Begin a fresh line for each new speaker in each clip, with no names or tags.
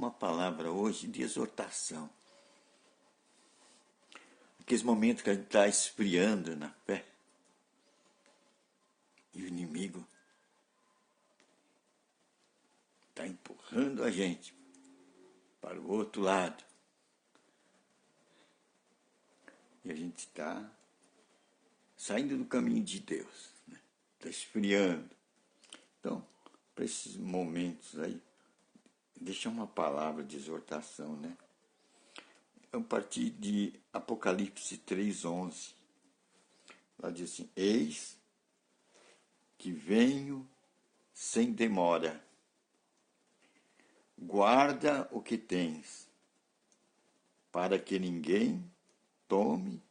uma palavra hoje de exortação. Aqueles momentos que a gente está esfriando na fé. E o inimigo está empurrando a gente para o outro lado. E a gente está saindo do caminho de Deus. Está esfriando. Então, para esses momentos aí, deixa uma palavra de exortação, né? A partir de Apocalipse 3:11. Lá diz assim: eis que venho sem demora. Guarda o que tens, para que ninguém tome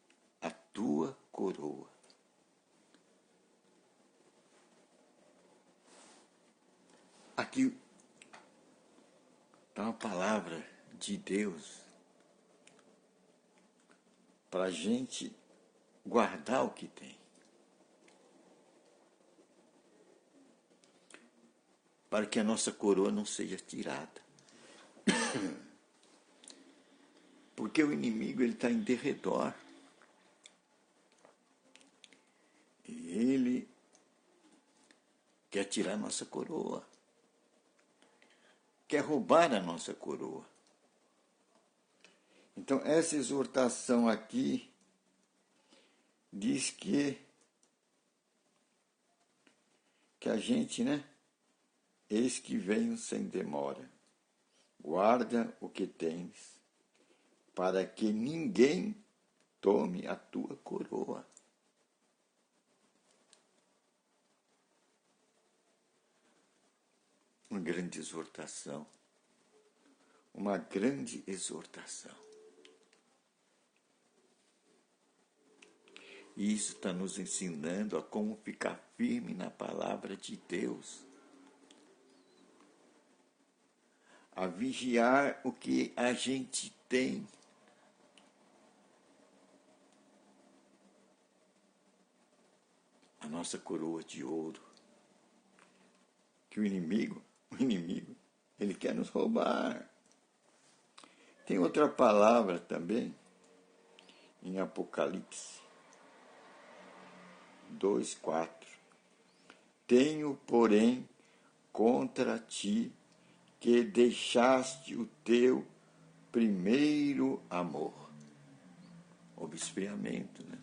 a tua coroa. Aqui está uma palavra de Deus para a gente guardar o que tem. Para que a nossa coroa não seja tirada. Porque o inimigo está em derredor. E ele quer tirar a nossa coroa. Quer roubar a nossa coroa. Então, essa exortação aqui diz que a gente, né? Eis que venho sem demora. Guarda o que tens, para que ninguém tome a tua coroa. Uma grande exortação. Uma grande exortação. E isso está nos ensinando a como ficar firme na palavra de Deus. A vigiar o que a gente tem. A nossa coroa de ouro. Que o inimigo, ele quer nos roubar. Tem outra palavra também, em Apocalipse 2:4. Tenho, porém, contra ti que deixaste o teu primeiro amor. Houve esfriamento, né?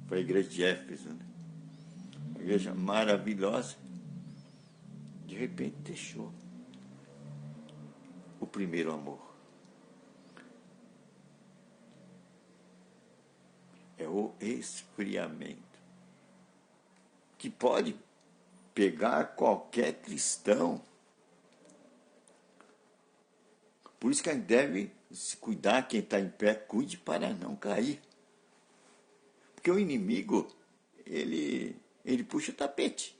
Foi a igreja de Éfeso, né? Uma igreja maravilhosa. De repente deixou o primeiro amor. É o esfriamento. Que pode pegar qualquer cristão. Por isso que a gente deve se cuidar, quem está em pé, cuide para não cair. Porque o inimigo, ele puxa o tapete.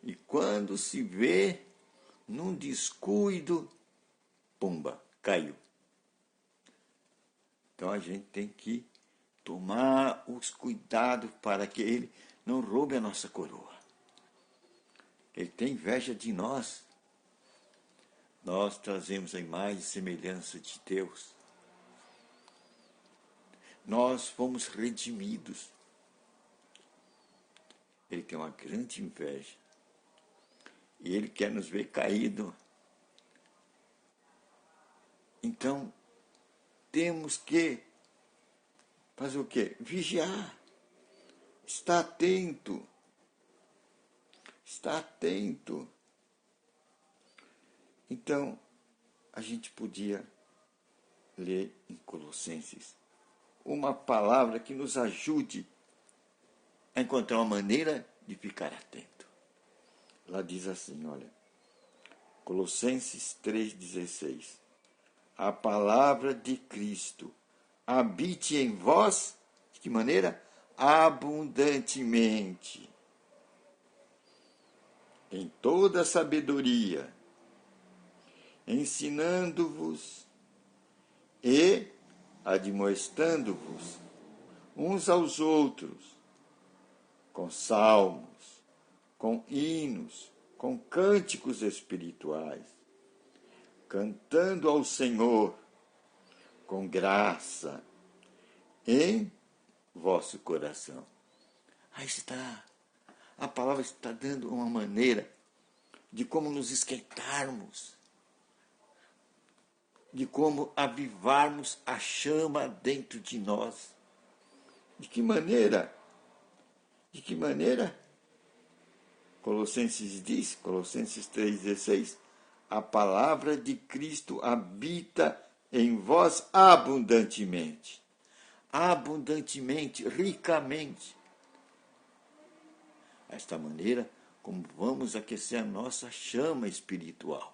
E quando se vê, num descuido, pumba, caiu. Então a gente tem que tomar os cuidados para que ele não roube a nossa coroa. Ele tem inveja de nós. Nós trazemos a imagem e semelhança de Deus. Nós fomos redimidos. Ele tem uma grande inveja. E ele quer nos ver caído. Então, temos que fazer o quê? Vigiar. Estar atento. Estar atento. Então, a gente podia ler em Colossenses uma palavra que nos ajude a encontrar uma maneira de ficar atento. Lá diz assim, olha, Colossenses 3,16. A palavra de Cristo habite em vós, de que maneira? Abundantemente, em toda sabedoria, ensinando-vos e admoestando-vos uns aos outros, com salmos, com hinos, com cânticos espirituais, cantando ao Senhor com graça em vosso coração. Aí está. A palavra está dando uma maneira de como nos esquentarmos, de como avivarmos a chama dentro de nós. De que maneira? De que maneira? Colossenses diz, Colossenses 3,16, a palavra de Cristo habita em vós abundantemente. Abundantemente, ricamente. Desta maneira, como vamos aquecer a nossa chama espiritual.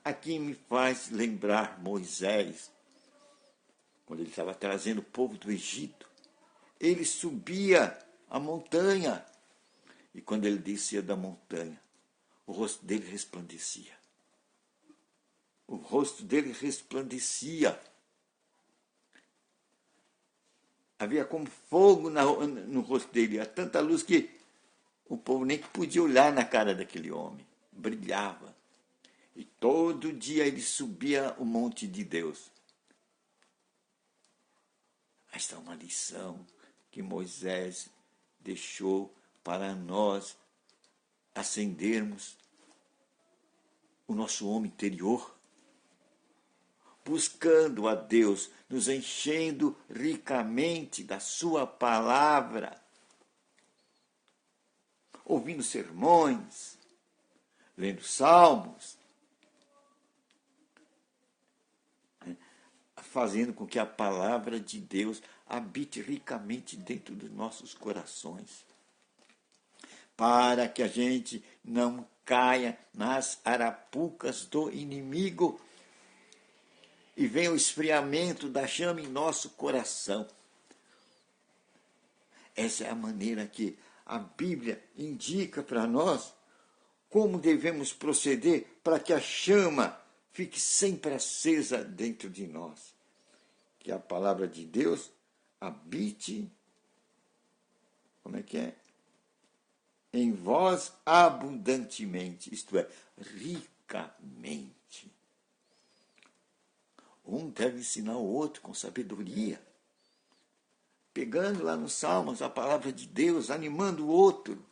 Aqui me faz lembrar Moisés, quando ele estava trazendo o povo do Egito. Ele subia a montanha, e quando ele descia da montanha, o rosto dele resplandecia. O rosto dele resplandecia. Havia como fogo no rosto dele, há tanta luz que o povo nem podia olhar na cara daquele homem. Brilhava. E todo dia ele subia o monte de Deus. Esta é uma lição que Moisés deixou para nós acendermos o nosso homem interior, buscando a Deus, nos enchendo ricamente da sua palavra, ouvindo sermões, lendo salmos, fazendo com que a palavra de Deus habite ricamente dentro dos nossos corações, para que a gente não caia nas arapucas do inimigo e venha o esfriamento da chama em nosso coração. Essa é a maneira que a Bíblia indica para nós como devemos proceder para que a chama fique sempre acesa dentro de nós. Que a palavra de Deus habite, como é que é? Em vós abundantemente, isto é, ricamente. Um deve ensinar o outro com sabedoria, pegando lá nos Salmos a palavra de Deus, animando o outro.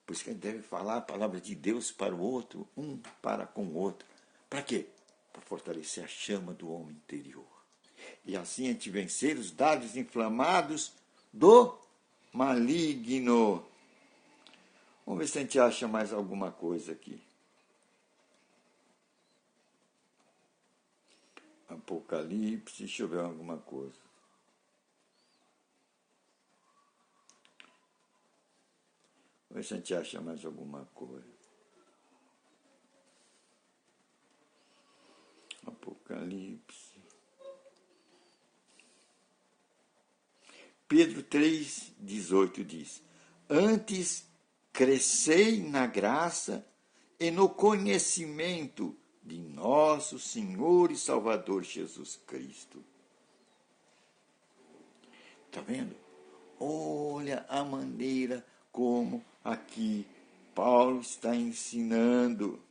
Por isso que a gente deve falar a palavra de Deus para o outro, um para com o outro. Para quê? Para fortalecer a chama do homem interior. E assim a gente vencer os dardos inflamados do maligno. Vamos ver se a gente acha mais alguma coisa aqui. Apocalipse, deixa eu ver alguma coisa. Vamos ver se a gente acha mais alguma coisa. Apocalipse. Pedro 3,18 diz: antes crescei na graça e no conhecimento de nosso Senhor e Salvador Jesus Cristo. Está vendo? Olha a maneira como aqui Paulo está ensinando,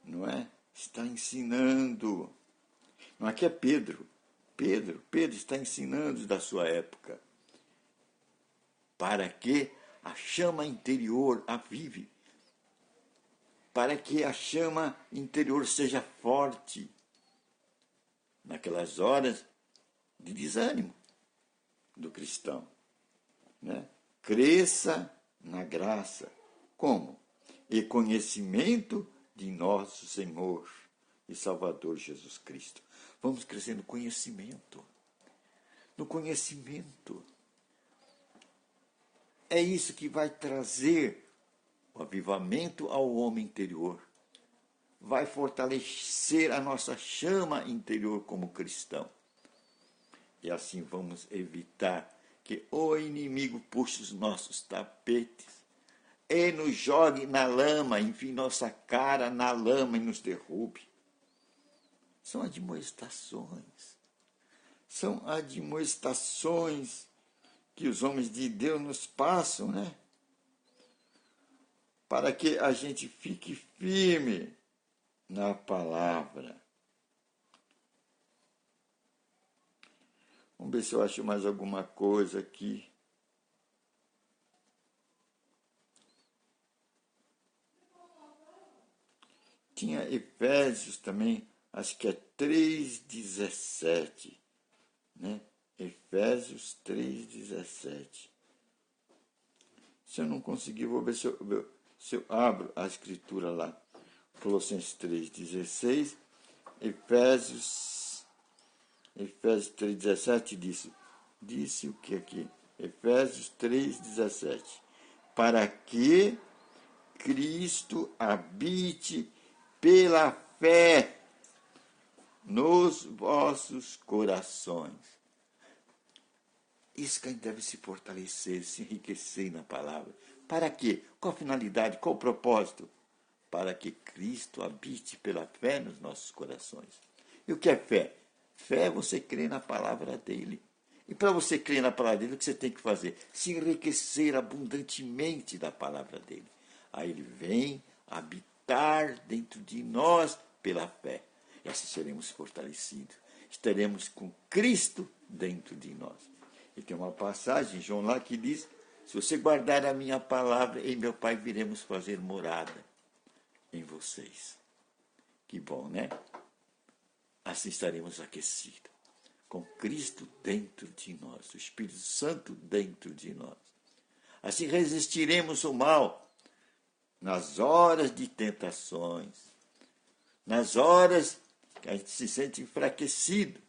não é? Está ensinando. Não, aqui é Pedro. Pedro está ensinando da sua época. Para que a chama interior avive. Para que a chama interior seja forte. Naquelas horas de desânimo do cristão. Né? Cresça na graça. Como? E conhecimento de nosso Senhor e Salvador Jesus Cristo. Vamos crescer no conhecimento. No conhecimento. É isso que vai trazer o avivamento ao homem interior. Vai fortalecer a nossa chama interior como cristão. E assim vamos evitar que o inimigo puxe os nossos tapetes e nos jogue na lama, enfim, nossa cara na lama e nos derrube. São admoestações. São admoestações que os homens de Deus nos passam, né? Para que a gente fique firme na palavra. Vamos ver se eu acho mais alguma coisa aqui. Tinha Efésios também, acho que é 3,17, né? Efésios 3,17. Se eu não conseguir, vou ver se eu abro a escritura lá. Colossenses 3,16, Efésios 3,17 disse o que aqui? Efésios 3,17. Para que Cristo habite pela fé nos vossos corações. Isso que a gente deve se fortalecer, se enriquecer na palavra. Para quê? Qual a finalidade? Qual o propósito? Para que Cristo habite pela fé nos nossos corações. E o que é fé? Fé é você crer na palavra dele. E para você crer na palavra dele, o que você tem que fazer? Se enriquecer abundantemente da palavra dele. Aí ele vem habitar dentro de nós pela fé. E assim seremos fortalecidos. Estaremos com Cristo dentro de nós. E tem uma passagem, João lá, que diz: se você guardar a minha palavra, em meu Pai viremos fazer morada em vocês. Que bom, né? Assim estaremos aquecidos, com Cristo dentro de nós, o Espírito Santo dentro de nós. Assim resistiremos ao mal nas horas de tentações, nas horas que a gente se sente enfraquecido.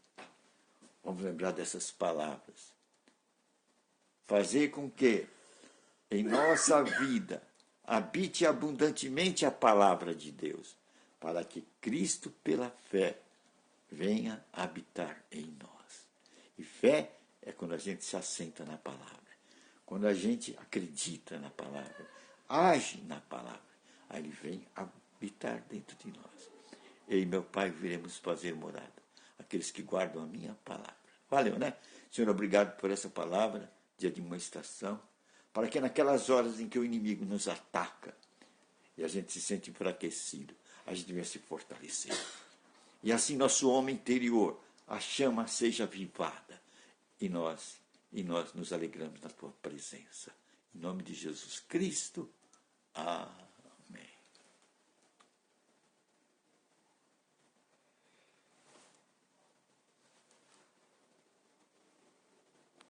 Vamos lembrar dessas palavras. Fazer com que em nossa vida habite abundantemente a palavra de Deus, para que Cristo, pela fé, venha habitar em nós. E fé é quando a gente se assenta na palavra, quando a gente acredita na palavra, age na palavra, aí ele vem habitar dentro de nós. Eu e meu Pai viremos fazer morada, aqueles que guardam a minha palavra. Valeu, né? Senhor, obrigado por essa palavra de admoestação, para que naquelas horas em que o inimigo nos ataca e a gente se sente enfraquecido, a gente venha se fortalecer. E assim nosso homem interior, a chama seja avivada. E nós nos alegramos na tua presença. Em nome de Jesus Cristo. Amém.